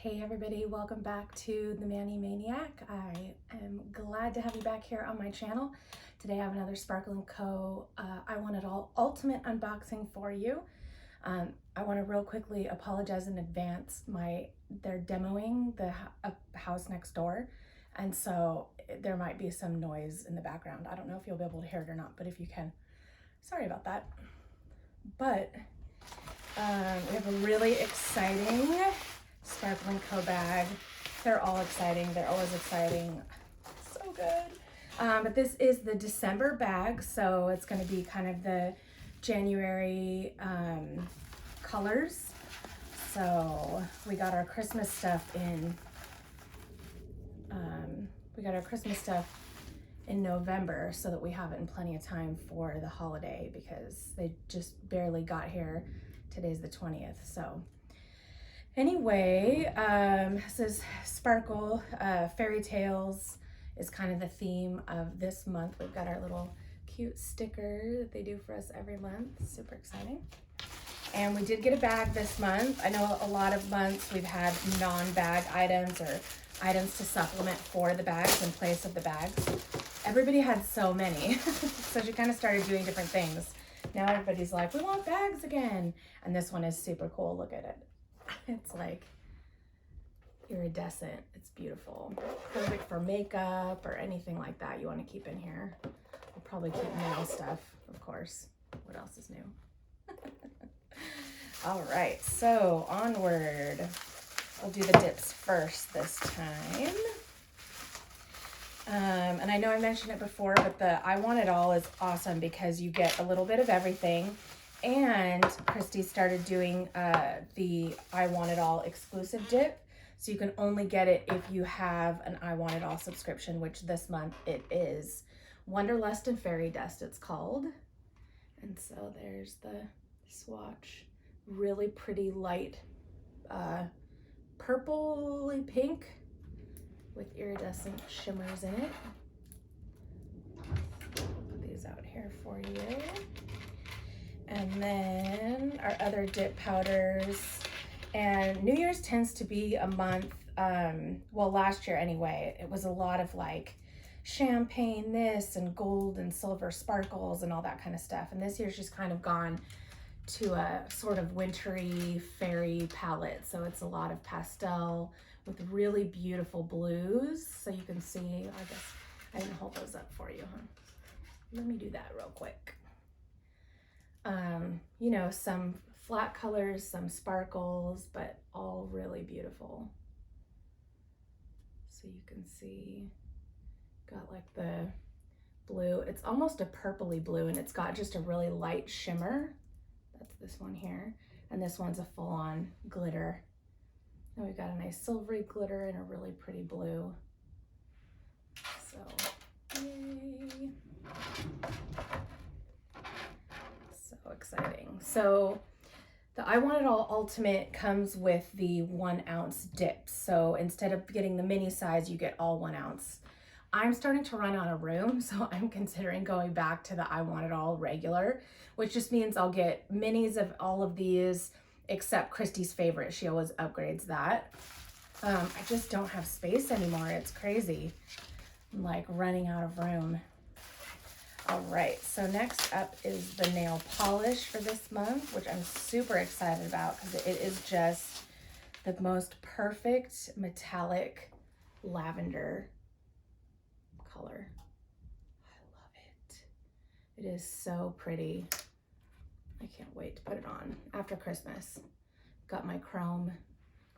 Hey everybody, welcome back to the Maniac. I am glad to have you back here on my channel. Today I have another Sparkle & Co. I Want It All Ultimate unboxing for you. I want to real quickly apologize in advance. They're demoing the house next door, and so there might be some noise in the background. I don't know if you'll be able to hear it or not, but if you can, sorry about that. But we have a really exciting Sparkle & Co. bag. They're all exciting. They're always exciting. So good. But this is the December bag, so it's going to be kind of the January colors. So we got our Christmas stuff in. November, so that we have it in plenty of time for the holiday, because they just barely got here. Today's the 20th, so. Anyway, this is Sparkle, Fairy Tales is kind of the theme of this month. We've got our little cute sticker that they do for us every month. Super exciting. And we did get a bag this month. I know a lot of months we've had non-bag items or items to supplement for the bags in place of the bags. Everybody had so many, so she kind of started doing different things. Now everybody's like, we want bags again. And this one is super cool. Look at it. It's like iridescent. It's beautiful. Perfect for makeup or anything like that you want to keep in here. We'll probably keep nail stuff, of course. What else is new? All right, so onward. I'll do the dips first this time. And I know I mentioned it before, but the I Want It All is awesome because you get a little bit of everything. And Christy started doing the I Want It All exclusive dip. So you can only get it if you have an I Want It All subscription, which this month it is. Wunderlust and Fairy Dust, it's called. And so there's the swatch. Really pretty light purpley pink with iridescent shimmers in it. Put these out here for you. And then our other dip powders. And New Year's tends to be a month, well, last year anyway, it was a lot of like champagne this and gold and silver sparkles and all that kind of stuff. And this year's just kind of gone to a sort of wintry fairy palette. So it's a lot of pastel with really beautiful blues. So you can see, I guess I didn't hold those up for you, huh? Let me do that real quick. You know, some flat colors, some sparkles, but all really beautiful. So you can see, got like the blue, it's almost a purpley blue, and it's got just a really light shimmer. That's this one here. And this one's a full-on glitter. And we've got a nice silvery glitter and a really pretty blue. So, yay. So exciting. So the I Want It All Ultimate comes with the 1 ounce dips. So instead of getting the mini size, you get all 1 ounce. I'm starting to run out of room, so I'm considering going back to the I Want It All regular, which just means I'll get minis of all of these, except Christy's favorite. She always upgrades that. I just don't have space anymore. It's crazy. I'm like running out of room. All right, so next up is the nail polish for this month, which I'm super excited about because it is just the most perfect metallic lavender color. I love it. It is so pretty. I can't wait to put it on after Christmas. Got my chrome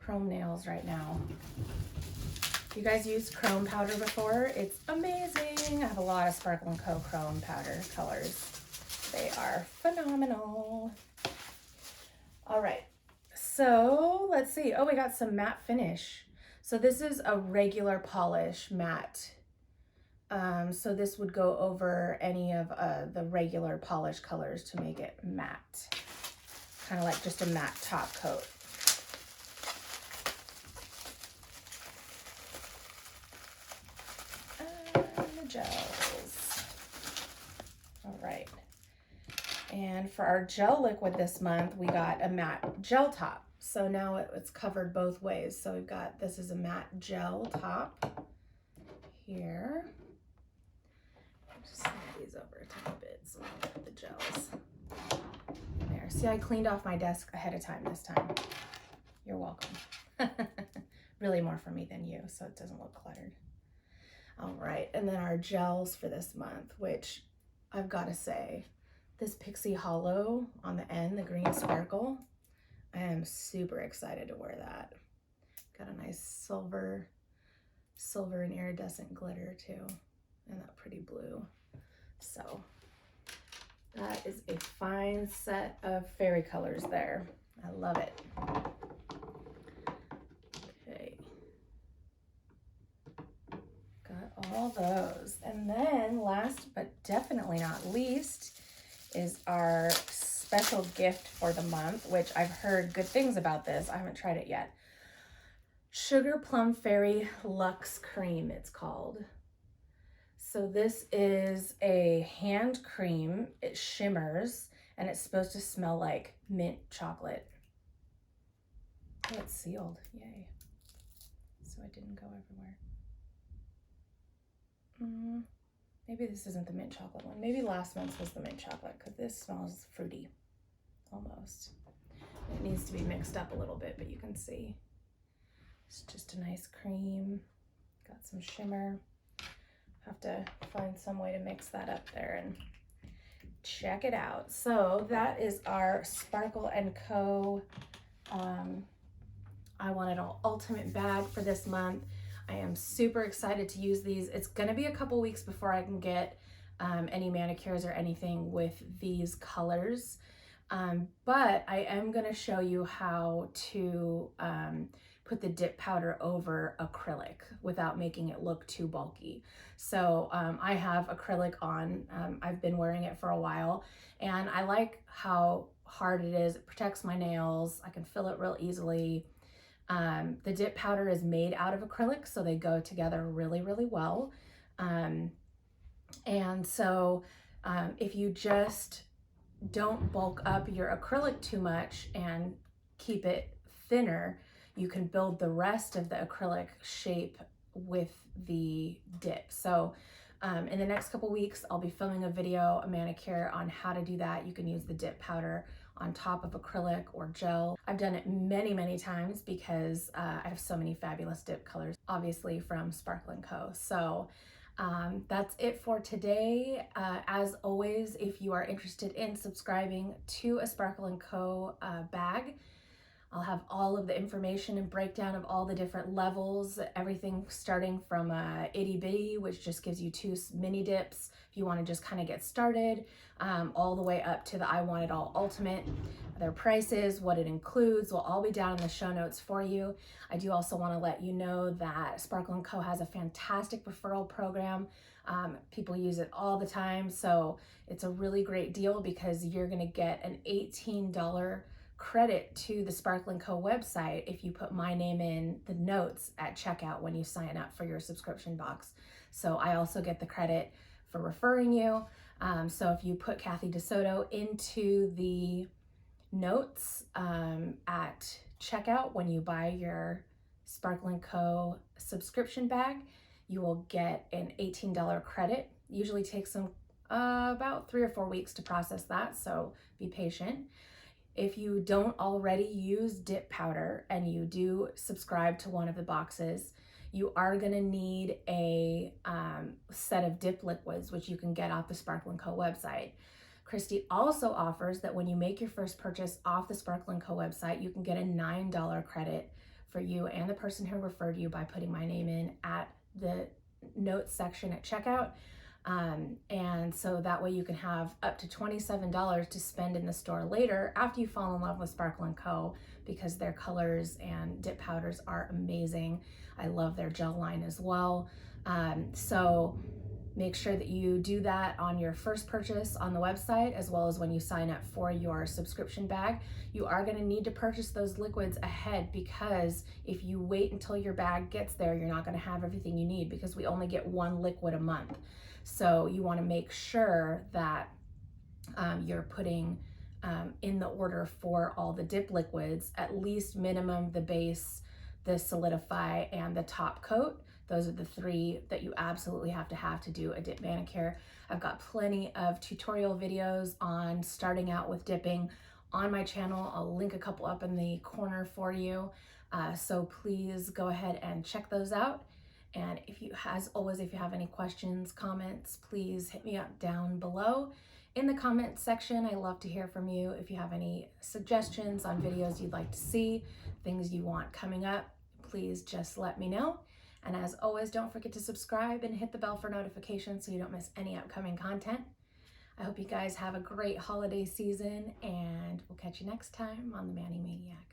nails right now. You guys used chrome powder before? It's amazing. I have a lot of Sparkle & Co. chrome powder colors. They are phenomenal. All right, so let's see. Oh, we got some matte finish. So this is a regular polish matte. So this would go over any of the regular polish colors to make it matte. Kind of like just a matte top coat. Gels. All right. And for our gel liquid this month, we got a matte gel top. So now it's covered both ways. So we've got, this is a matte gel top here. Just move these over a tiny bit so I can put the gels there. See, I cleaned off my desk ahead of time this time. You're welcome. Really more for me than you, so it doesn't look cluttered. All right, and then our gels for this month, which I've got to say, this Pixie Hollow on the end, the green sparkle, I am super excited to wear that. Got a nice silver and iridescent glitter too, and that pretty blue. So that is a fine set of fairy colors there. I love it. Okay. Got all those. And then last but definitely not least is our special gift for the month, which I've heard good things about this. I haven't tried it yet. Sugar Plum Fairy Luxe Cream, it's called. So this is a hand cream. It shimmers and it's supposed to smell like mint chocolate. Oh, it's sealed. Yay. So it didn't go everywhere. Maybe this isn't the mint chocolate one. Maybe last month's was the mint chocolate, because this smells fruity, almost. It needs to be mixed up a little bit, but you can see. It's just a nice cream. Got some shimmer. Have to find some way to mix that up there and check it out. So that is our Sparkle & Co. I Want It All Ultimate bag for this month. I am super excited to use these. It's gonna be a couple weeks before I can get any manicures or anything with these colors. But I am gonna show you how to put the dip powder over acrylic without making it look too bulky. So I have acrylic on. I've been wearing it for a while, and I like how hard it is. It protects my nails. I can fill it real easily. The dip powder is made out of acrylic, so they go together really, really well. And so if you just don't bulk up your acrylic too much and keep it thinner, you can build the rest of the acrylic shape with the dip. So in the next couple weeks, I'll be filming a video, a manicure on how to do that. You can use the dip powder on top of acrylic or gel. I've done it many, many times because I have so many fabulous dip colors, obviously from Sparkle & Co. So that's it for today. As always, if you are interested in subscribing to a Sparkle & Co. Bag, I'll have all of the information and breakdown of all the different levels, everything starting from Itty Bitty, which just gives you 2 mini dips if you want to just kind of get started, all the way up to the I Want It All Ultimate. Their prices, what it includes, will all be down in the show notes for you. I do also want to let you know that Sparkle & Co. has a fantastic referral program. People use it all the time, so it's a really great deal because you're going to get an $18 credit to the Sparkle & Co. website if you put my name in the notes at checkout when you sign up for your subscription box. So I also get the credit for referring you. So if you put Kathy DeSoto into the notes at checkout when you buy your Sparkle & Co. subscription bag, you will get an $18 credit. Usually takes them about 3 or 4 weeks to process that, so be patient. If you don't already use dip powder and you do subscribe to one of the boxes, you are going to need a set of dip liquids, which you can get off the Sparkle & Co. website. Christy also offers that when you make your first purchase off the Sparkle & Co. website, you can get a $9 credit for you and the person who referred you by putting my name in at the notes section at checkout. And so that way you can have up to $27 to spend in the store later after you fall in love with Sparkle & Co. because their colors and dip powders are amazing. I love their gel line as well. So make sure that you do that on your first purchase on the website, as well as when you sign up for your subscription bag. You are going to need to purchase those liquids ahead, because if you wait until your bag gets there, you're not going to have everything you need, because we only get 1 liquid a month. So you want to make sure that you're putting in the order for all the dip liquids, at least minimum the base, the solidify, and the top coat. Those are the 3 that you absolutely have to do a dip manicure. I've got plenty of tutorial videos on starting out with dipping on my channel. I'll link a couple up in the corner for you. So please go ahead and check those out. And as always, if you have any questions, comments, please hit me up down below in the comments section. I love to hear from you. If you have any suggestions on videos you'd like to see, things you want coming up, please just let me know. And as always, don't forget to subscribe and hit the bell for notifications so you don't miss any upcoming content. I hope you guys have a great holiday season, and we'll catch you next time on the Maniac.